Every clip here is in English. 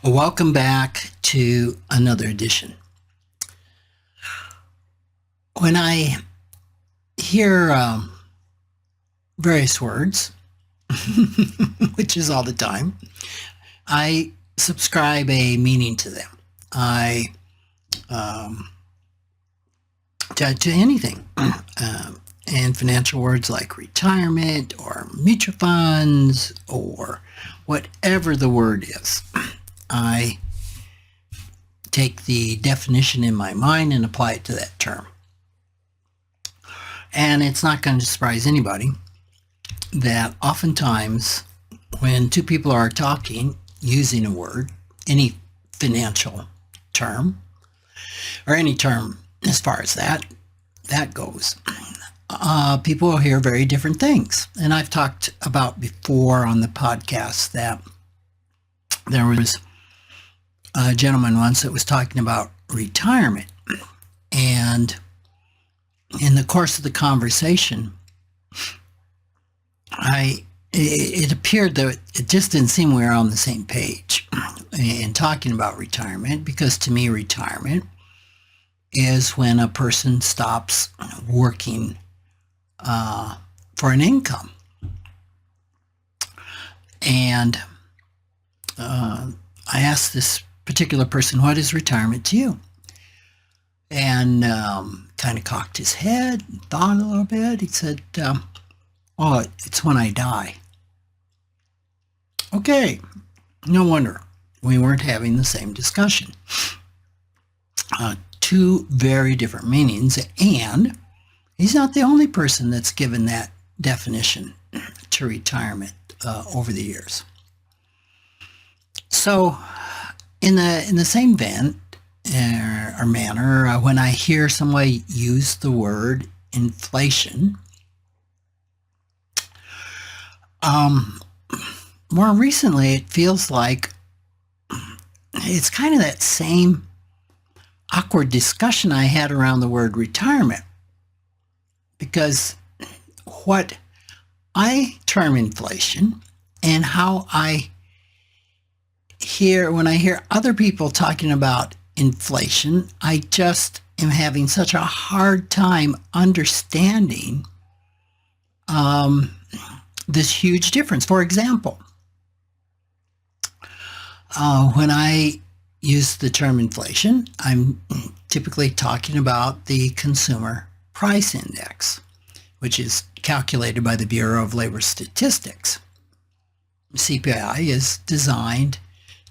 Welcome back to another edition. When I hear various words, which is all the time, I subscribe a meaning to them. To anything. And financial words like retirement or mutual funds or whatever the word is. I take the definition in my mind and apply it to that term. And it's not going to surprise anybody that oftentimes when two people are talking using a word, any financial term, or any term as far as that goes, people will hear very different things. And I've talked about before on the podcast that there was a gentleman once that was talking about retirement. And in the course of the conversation, it appeared that it just didn't seem we were on the same page in talking about retirement, because to me, retirement is when a person stops working for an income. And I asked this particular person, what is retirement to you? And kind of cocked his head and thought a little bit. He said, oh, it's when I die. Okay, no wonder we weren't having the same discussion. Two very different meanings, and he's not the only person that's given that definition to retirement over the years. So in the same vein or manner, when I hear somebody use the word inflation, more recently it feels like it's kind of that same awkward discussion I had around the word retirement, because what I term inflation and how I hear, when I hear other people talking about inflation, I just am having such a hard time understanding this huge difference. For example, when I use the term inflation, I'm typically talking about the Consumer Price Index, which is calculated by the Bureau of Labor Statistics. CPI is designed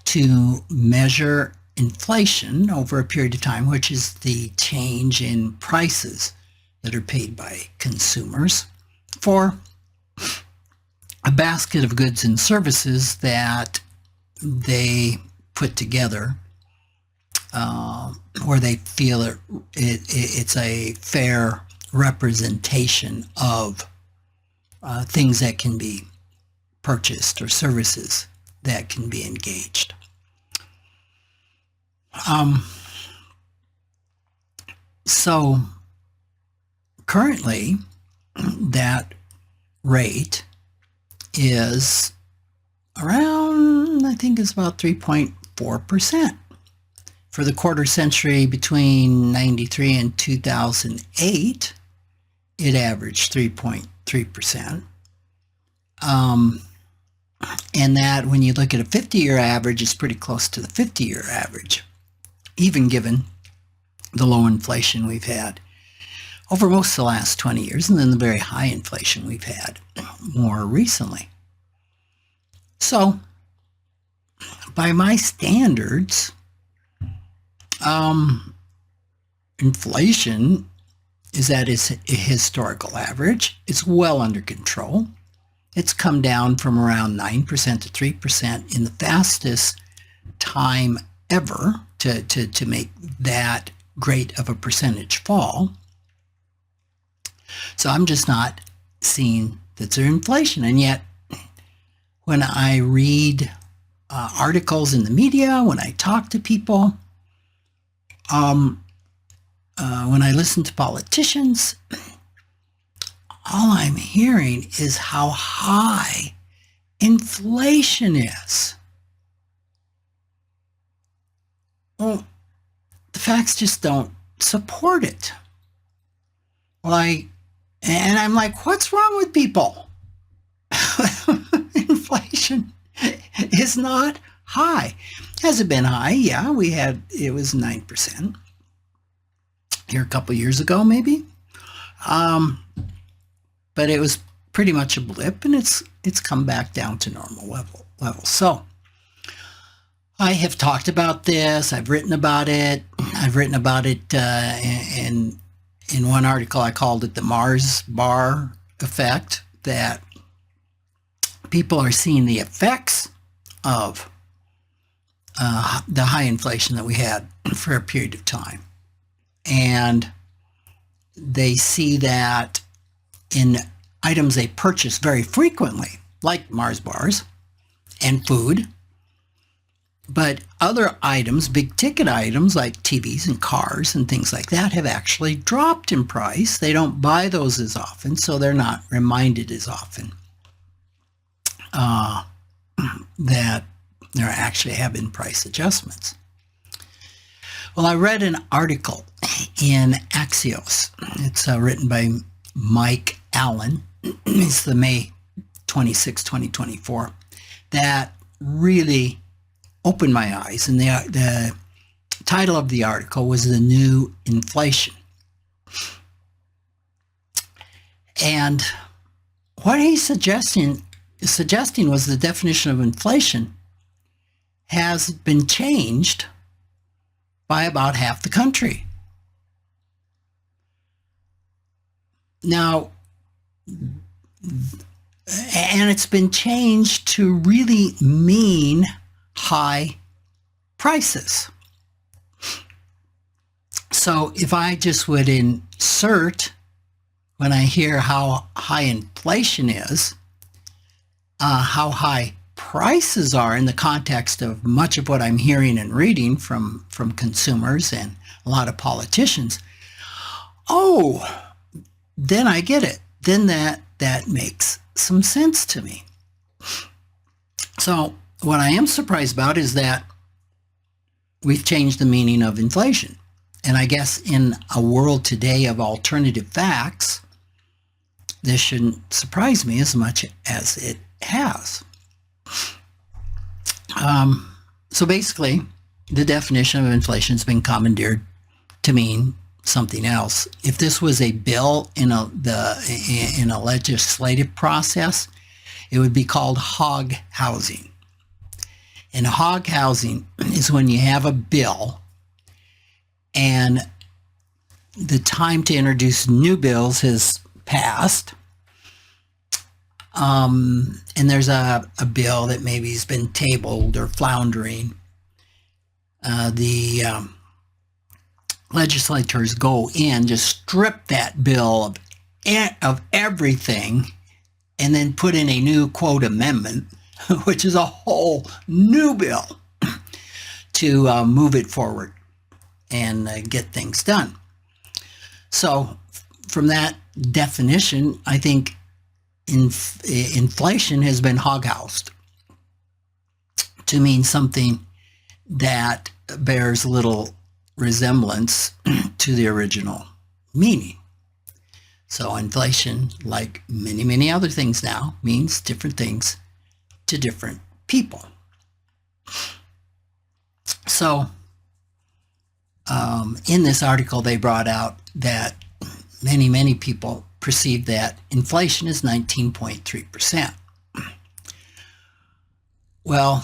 to measure inflation over a period of time, which is the change in prices that are paid by consumers for a basket of goods and services that they put together, where they feel it's a fair representation of things that can be purchased or services that can be engaged. So currently that rate is around, I think it's about 3.4%. For the quarter century between 93 and 2008, it averaged 3.3%. And that, when you look at a 50-year average, is pretty close to the 50-year average, even given the low inflation we've had over most of the last 20 years, and then the very high inflation we've had more recently. So, by my standards, inflation is at its historical average. It's well under control. It's come down from around 9% to 3% in the fastest time ever to make that great of a percentage fall. So I'm just not seeing that there's inflation. And yet, when I read articles in the media, when I talk to people, when I listen to politicians, all I'm hearing is how high inflation is. facts just don't support it. Well, I'm like, what's wrong with people? Inflation is not high. Has it been high? Yeah, it was 9% here a couple years ago, maybe. But it was pretty much a blip, and it's come back down to normal levels. So I have talked about this. I've written about it. I've written about it in one article. I called it the Mars bar effect, that people are seeing the effects of the high inflation that we had for a period of time. And they see that in items they purchase very frequently, like Mars bars and food. But other items, big ticket items like TVs and cars and things like that, have actually dropped in price. They don't buy those as often, so they're not reminded as often that there actually have been price adjustments. Well, I read an article in Axios. It's written by Mike Allen. It's the May 26, 2024. That really opened my eyes. And the title of the article was "The New Inflation." And what he's suggesting was the definition of inflation has been changed by about half the country. Now, and it's been changed to really mean high prices. So if I just would insert, when I hear how high inflation is, how high prices are in the context of much of what I'm hearing and reading from consumers and a lot of politicians, then I get it. Then that makes some sense to me. So what I am surprised about is that we've changed the meaning of inflation. And I guess in a world today of alternative facts, this shouldn't surprise me as much as it has. So basically, the definition of inflation has been commandeered to mean something else. If this was a bill in a legislative process, it would be called hog housing. And hog housing is when you have a bill and the time to introduce new bills has passed, and there's a bill that maybe has been tabled or floundering. The legislators go in, just strip that bill of everything, and then put in a new, quote, amendment, which is a whole new bill to move it forward and get things done. So from that definition, I think inflation has been hog-housed to mean something that bears little resemblance to the original meaning. So inflation, like many, many other things now, means different things to different people. So in this article, they brought out that many, many people perceive that inflation is 19.3%. Well,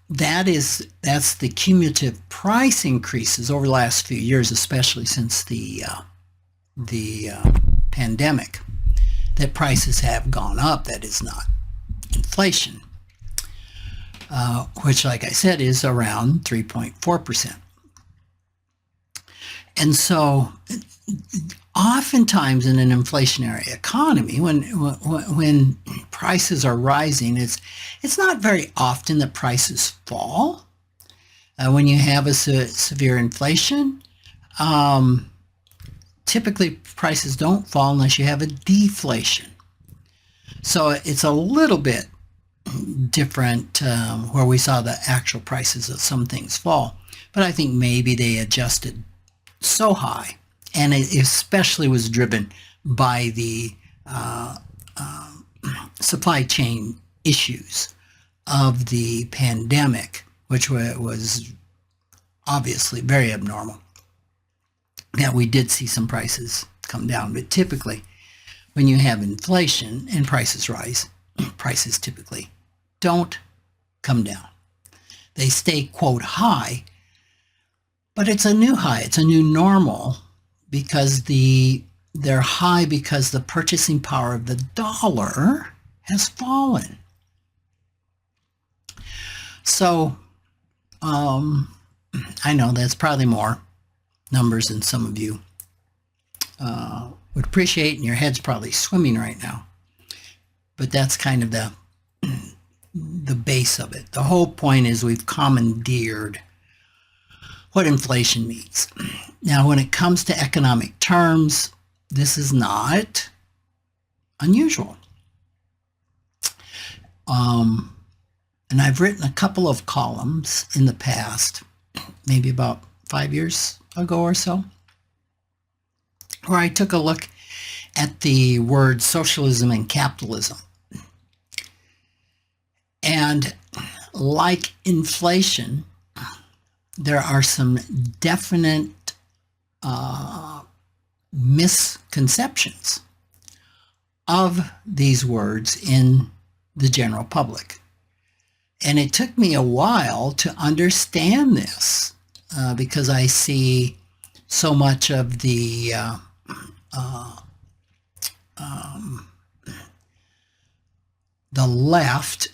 that's the cumulative price increases over the last few years, especially since the pandemic, that prices have gone up. That is not inflation, which, like I said, is around 3.4%. And so oftentimes in an inflationary economy, when prices are rising, it's not very often that prices fall. When you have a severe inflation, typically prices don't fall unless you have a deflation. So it's a little bit different where we saw the actual prices of some things fall. but I think maybe they adjusted so high, and it especially was driven by the supply chain issues of the pandemic, which was obviously very abnormal, that we did see some prices come down. But typically, when you have inflation and prices rise, prices typically don't come down. They stay, quote, high, but it's a new high. It's a new normal because they're high because the purchasing power of the dollar has fallen. So I know that's probably more numbers than some of you would appreciate, and your head's probably swimming right now. But that's kind of the base of it. The whole point is we've commandeered what inflation means. Now, when it comes to economic terms, this is not unusual. And I've written a couple of columns in the past, maybe about 5 years ago or so, where I took a look at the words socialism and capitalism. And like inflation, there are some definite misconceptions of these words in the general public. And it took me a while to understand this because I see so much of the left,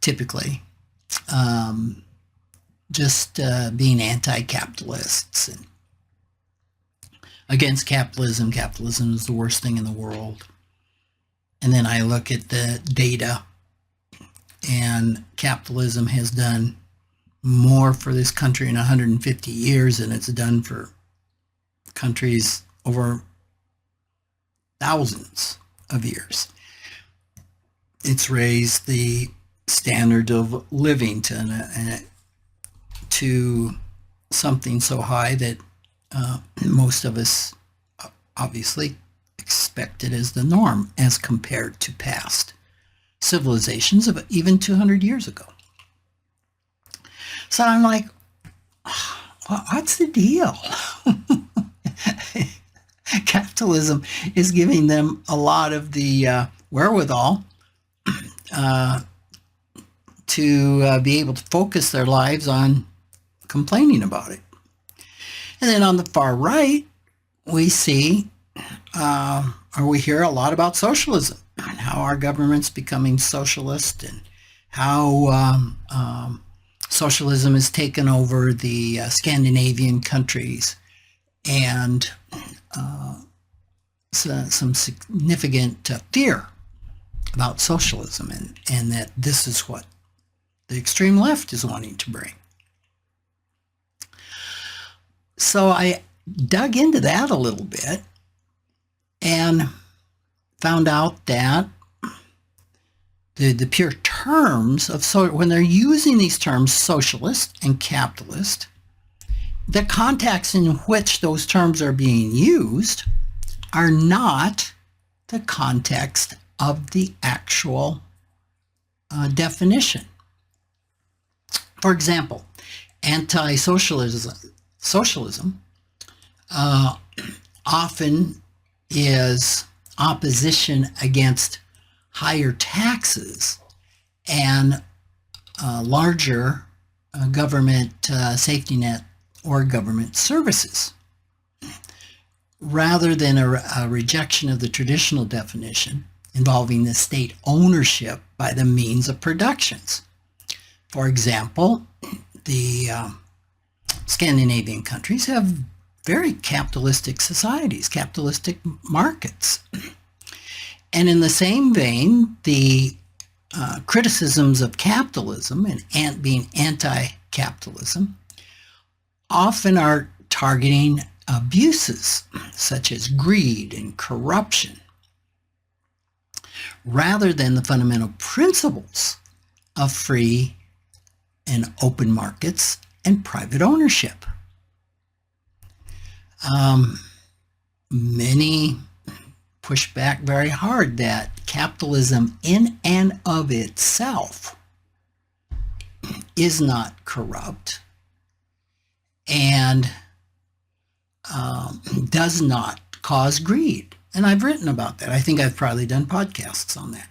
typically, just being anti-capitalists and against capitalism. Capitalism is the worst thing in the world. And then I look at the data, and capitalism has done more for this country in 150 years than it's done for countries over thousands of years. It's raised the standard of living to something so high that most of us obviously expect it as the norm as compared to past civilizations of even 200 years ago. So I'm like, what's the deal? Capitalism is giving them a lot of the wherewithal to be able to focus their lives on complaining about it. And then on the far right, we see, or we hear a lot about socialism and how our government's becoming socialist and how socialism has taken over the Scandinavian countries and some significant fear about socialism and that this is what the extreme left is wanting to bring. So I dug into that a little bit and found out that the pure terms of when they're using these terms, socialist and capitalist, the context in which those terms are being used are not the context of the actual definition. For example, socialism often is opposition against higher taxes and larger government safety net or government services, rather than a rejection of the traditional definition involving the state ownership by the means of productions. For example, the Scandinavian countries have very capitalistic societies, capitalistic markets. And in the same vein, the criticisms of capitalism and being anti-capitalism often are targeting abuses such as greed and corruption, rather than the fundamental principles of free and open markets and private ownership. Many push back very hard that capitalism in and of itself is not corrupt and does not cause greed. And I've written about that. I think I've probably done podcasts on that.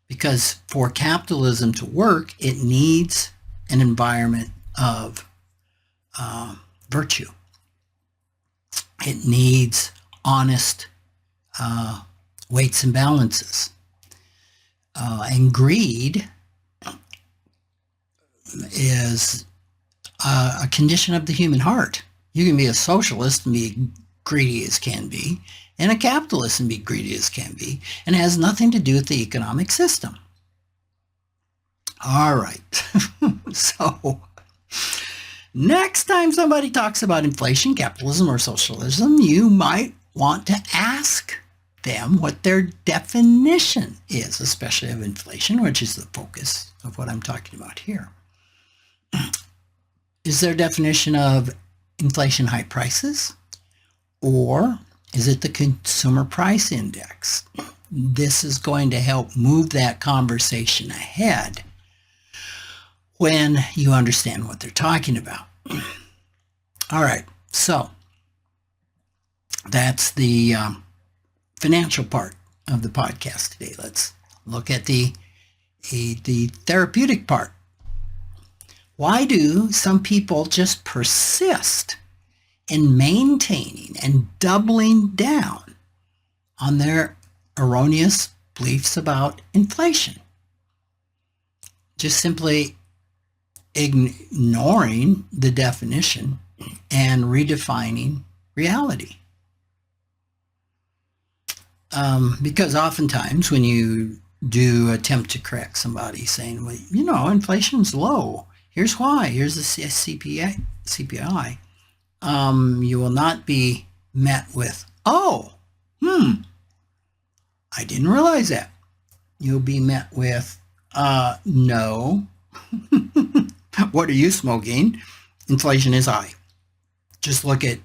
Because for capitalism to work, it needs an environment of virtue. It needs honest weights and balances. And greed is a condition of the human heart. You can be a socialist and be greedy as can be, and a capitalist and be greedy as can be, and it has nothing to do with the economic system. All right. So next time somebody talks about inflation, capitalism, or socialism, you might want to ask them what their definition is, especially of inflation, which is the focus of what I'm talking about here. Is their definition of inflation high prices, or is it the consumer price index? This is going to help move that conversation ahead when you understand what they're talking about. All right, so that's the financial part of the podcast today. Let's look at the therapeutic part. Why do some people just persist in maintaining and doubling down on their erroneous beliefs about inflation? Just simply ignoring the definition and redefining reality. Because oftentimes when you do attempt to correct somebody saying, well, you know, inflation's low, here's why, here's the CPI, you will not be met with, oh, I didn't realize that. You'll be met with, no. What are you smoking? Inflation is high. Just look at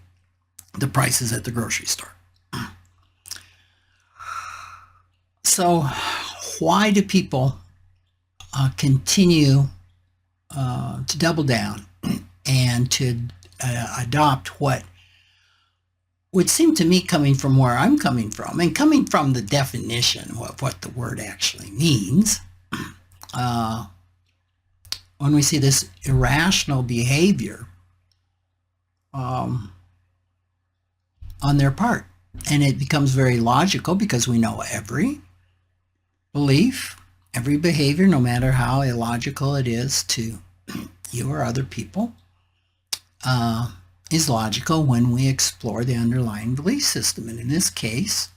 the prices at the grocery store. So why do people continue to double down and to adopt what would seem to me, coming from where I'm coming from and coming from the definition of what the word actually means, when we see this irrational behavior on their part? And it becomes very logical because we know every belief, every behavior, no matter how illogical it is to you or other people, is logical when we explore the underlying belief system. And in this case,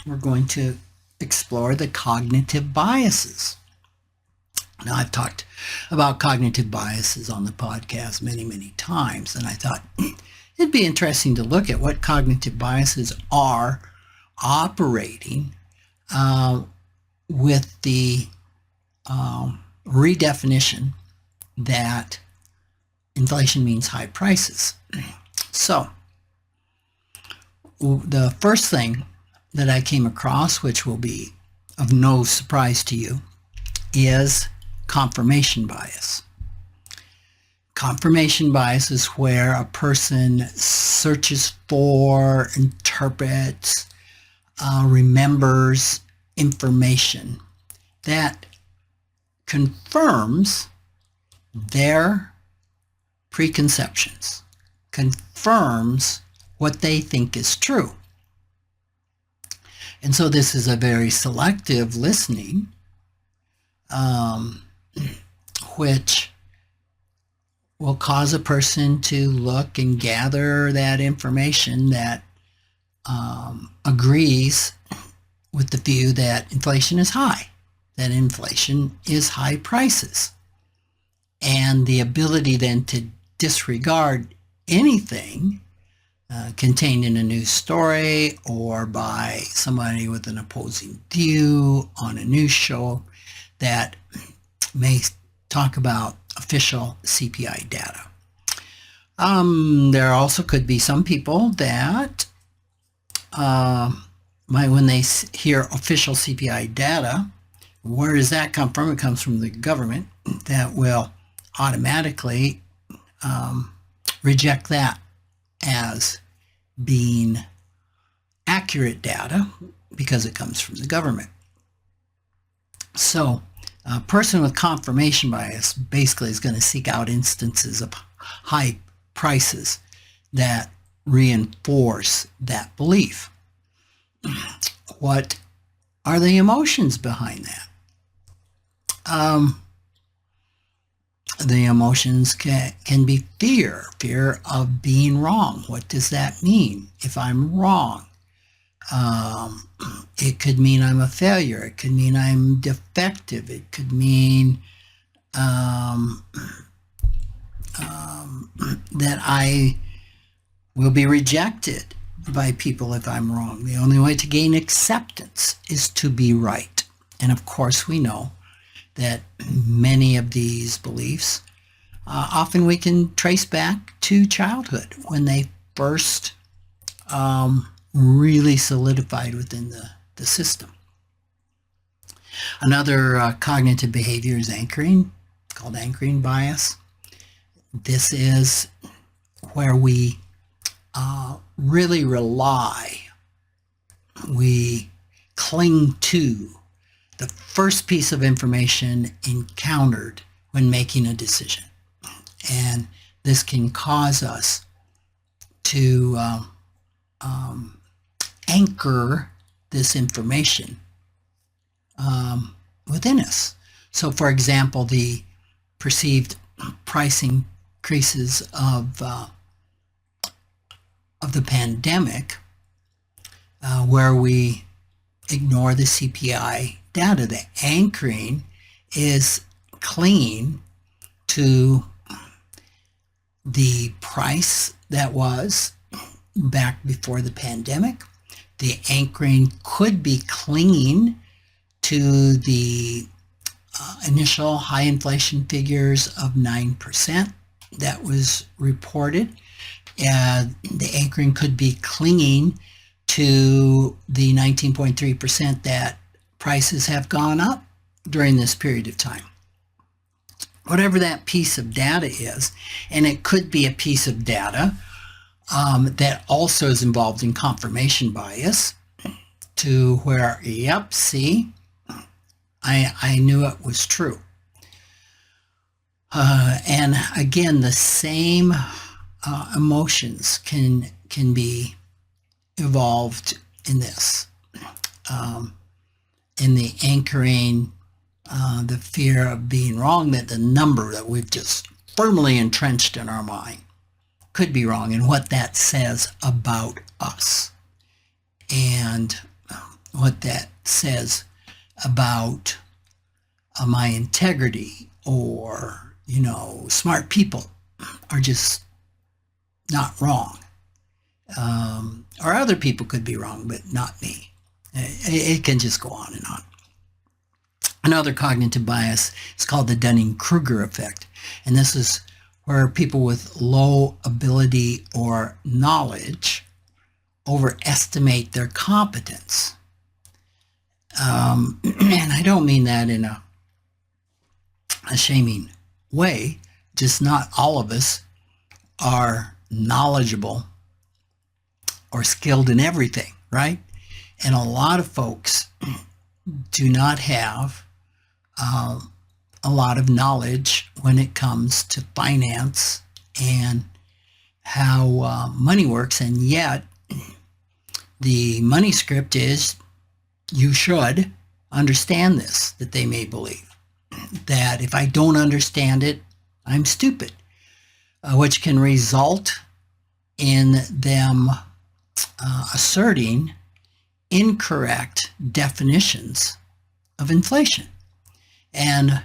we're going to explore the cognitive biases. Now, I've talked about cognitive biases on the podcast many, many times, and I thought it'd be interesting to look at what cognitive biases are operating with the redefinition that inflation means high prices. So the first thing that I came across, which will be of no surprise to you, is confirmation bias. Confirmation bias is where a person searches for, interprets, remembers information that confirms their preconceptions, confirms what they think is true. And so this is a very selective listening, which will cause a person to look and gather that information that agrees with the view that inflation is high, that inflation is high prices. And the ability then to disregard anything contained in a news story or by somebody with an opposing view on a news show that may talk about official CPI data. There also could be some people that when they hear official CPI data, where does that come from? It comes from the government, that will automatically reject that as being accurate data because it comes from the government. So a person with confirmation bias basically is going to seek out instances of high prices that reinforce that belief. What are the emotions behind that? The emotions can be fear of being wrong. What does that mean if I'm wrong? It could mean I'm a failure. It could mean I'm defective. It could mean that I will be rejected by people if I'm wrong. The only way to gain acceptance is to be right. And of course, we know that many of these beliefs, often we can trace back to childhood when they first really solidified within the system. Another cognitive behavior is anchoring, called anchoring bias. This is where we really rely, we cling to the first piece of information encountered when making a decision. And this can cause us to anchor this information within us. So for example, the perceived price increases of the pandemic, where we ignore the CPI data. The anchoring is clinging to the price that was back before the pandemic. The anchoring could be clinging to the initial high inflation figures of 9% that was reported. The anchoring could be clinging to the 19.3% that prices have gone up during this period of time. Whatever that piece of data is, and it could be a piece of data that also is involved in confirmation bias, to where, yep, see, I knew it was true. And again, the same emotions can be evolved in this, in the anchoring, the fear of being wrong, that the number that we've just firmly entrenched in our mind could be wrong, and what that says about us, and what that says about my integrity, or, smart people are just not wrong. Or other people could be wrong, but not me. It can just go on and on. Another cognitive bias is called the Dunning-Kruger effect. And this is where people with low ability or knowledge overestimate their competence. And I don't mean that in a shaming way. Just not all of us are knowledgeable or skilled in everything, right? And a lot of folks do not have a lot of knowledge when it comes to finance and how money works, and yet the money script is you should understand this, that they may believe. That if I don't understand it, I'm stupid, which can result in them asserting incorrect definitions of inflation, and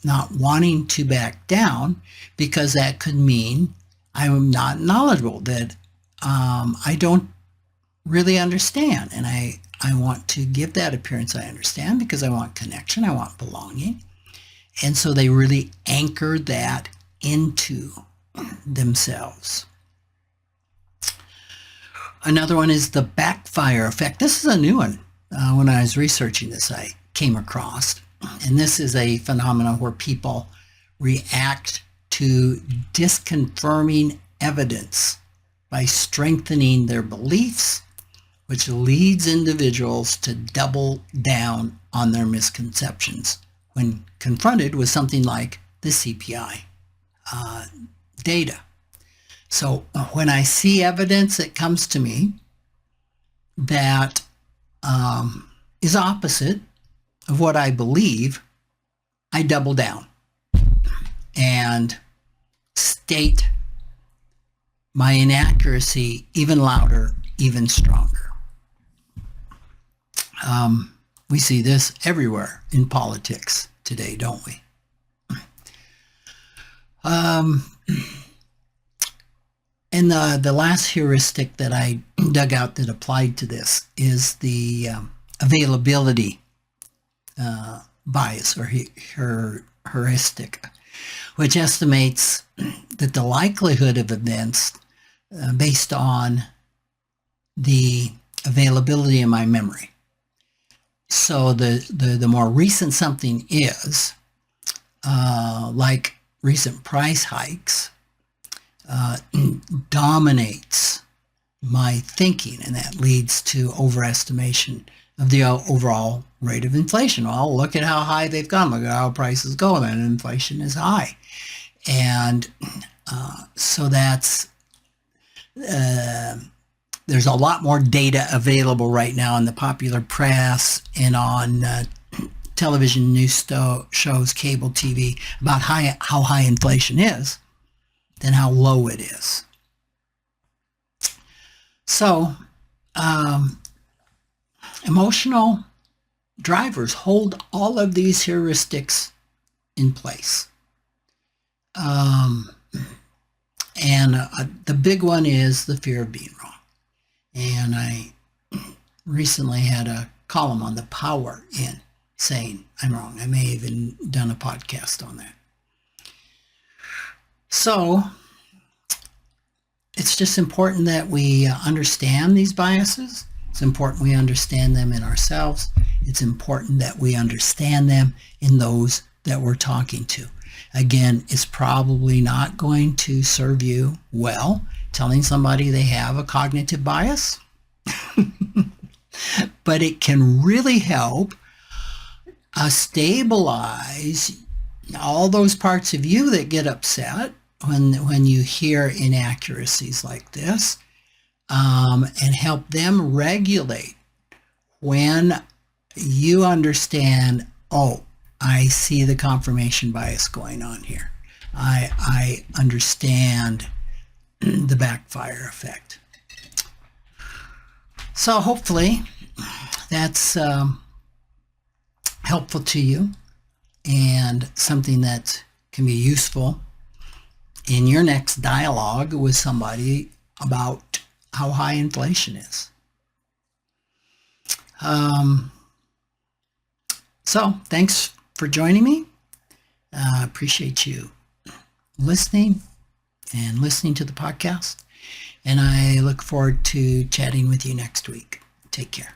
not wanting to back down, because that could mean I'm not knowledgeable, that I don't really understand, and I want to give that appearance I understand, because I want connection, I want belonging. And so they really anchor that into themselves. Another one is the backfire effect. This is a new one. When I was researching this, I came across. And this is a phenomenon where people react to disconfirming evidence by strengthening their beliefs, which leads individuals to double down on their misconceptions when confronted with something like the CPI data. So when I see evidence that comes to me that is opposite of what I believe, I double down and state my inaccuracy even louder, even stronger. We see this everywhere in politics today, don't we? And the last heuristic that I dug out that applied to this is the availability bias or heuristic, which estimates that the likelihood of events based on the availability in my memory. So the more recent something is, like recent price hikes, dominates my thinking, and that leads to overestimation of the overall rate of inflation. Well, look at how high they've gone. Look at how prices go, and inflation is high. And so that's there's a lot more data available right now in the popular press and on television news shows, cable TV, about how high inflation is than how low it is. So emotional drivers hold all of these heuristics in place. And the big one is the fear of being wrong. And I recently had a column on the power in saying I'm wrong. I may have even done a podcast on that. So it's just important that we understand these biases. It's important we understand them in ourselves. It's important that we understand them in those that we're talking to. Again, it's probably not going to serve you well telling somebody they have a cognitive bias, but it can really help stabilize all those parts of you that get upset when you hear inaccuracies like this, and help them regulate when you understand, oh, I see the confirmation bias going on here. I understand the backfire effect. So hopefully that's helpful to you and something that can be useful in your next dialogue with somebody about how high inflation is. So thanks for joining me. Appreciate you listening to the podcast. And I look forward to chatting with you next week. Take care.